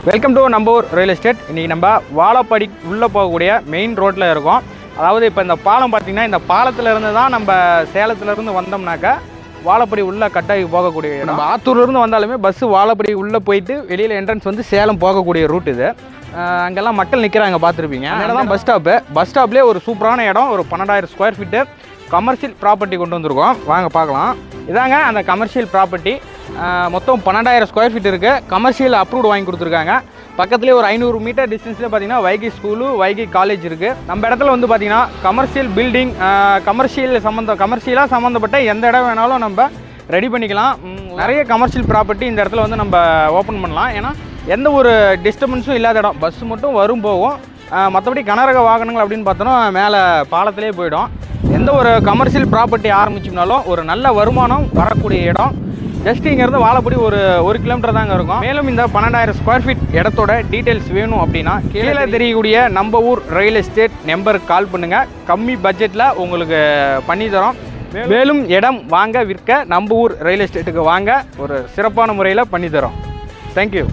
Welcome to நம்ம ஊர் real estate. இன்றைக்கி நம்ம வாழப்பாடி உள்ளே போகக்கூடிய மெயின் ரோட்டில் இருக்கோம். அதாவது இப்போ இந்த பாலம் பார்த்திங்கன்னா, இந்த பாலத்திலேருந்து தான் நம்ம சேலத்துலேருந்து வந்தோம்னாக்கா வாழப்பாடி உள்ளே கட்டாயி போகக்கூடிய நம்ம ஆத்தூர்லேருந்து வந்தாலுமே பஸ்ஸு வாழப்பாடி உள்ளே போயிட்டு வெளியில் என்ட்ரன்ஸ் வந்து சேலம் போகக்கூடிய ரூட் இது. அங்கெல்லாம் மக்கள் நிற்கிறாங்க, பார்த்துருப்பீங்க. அதனால தான் பஸ் ஸ்டாப்லேயே ஒரு சூப்பரான இடம், ஒரு 12,000 ஸ்கொயர் ஃபீட்டு கமர்ஷியல் ப்ராப்பர்ட்டி கொண்டு வந்திருக்கோம். வாங்க பார்க்கலாம். இதாங்க அந்த கமர்ஷியல் ப்ராப்பர்ட்டி. மொத்தம் 12,000 ஸ்கொயர் ஃபீட் இருக்குது. கமர்ஷியல் அப்ரூவ்டு வாங்கி கொடுத்துருக்காங்க. பக்கத்துலேயே ஒரு 500 மீட்டர் டிஸ்டன்ஸில் பார்த்தீங்கன்னா வைகை ஸ்கூலு, வைகை காலேஜ் இருக்குது. நம்ம இடத்துல வந்து பார்த்திங்கன்னா கமர்ஷியல் பில்டிங், கமர்ஷியலாக சம்மந்தப்பட்ட எந்த இடம் வேணாலும் நம்ம ரெடி பண்ணிக்கலாம். நிறைய கமர்ஷியல் ப்ராப்பர்ட்டி இந்த இடத்துல வந்து நம்ம ஓப்பன் பண்ணலாம். ஏன்னா எந்த ஒரு டிஸ்டர்பன்ஸும் இல்லாத இடம். பஸ் மட்டும் வரும் போகும். மற்றபடி கனரக வாகனங்கள் அப்படின்னு பார்த்தோன்னா மேலே பாலத்திலே போயிடும். எந்த ஒரு கமர்ஷியல் ப்ராப்பர்ட்டி ஆரம்பிச்சோம்னாலும் ஒரு நல்ல வருமானம் வரக்கூடிய இடம். ஜஸ்ட் இங்கேருந்து வாழப்பாடி ஒரு கிலோமீட்டர் தாங்க இருக்கும். மேலும் இந்த 12,000 ஸ்கொயர் ஃபீட் இடத்தோட டீட்டெயில்ஸ் வேணும் அப்படின்னா கீழே தெரியக்கூடிய நம்ம ஊர் ரியல் எஸ்டேட் நம்பருக்கு கால் பண்ணுங்கள். கம்மி பட்ஜெட்டில் உங்களுக்கு பண்ணி தரோம். மேலும் இடம் வாங்க விற்க நம்ம ஊர் ரியல் எஸ்டேட்டுக்கு வாங்க, ஒரு சிறப்பான முறையில் பண்ணி தரோம். தேங்க்யூ.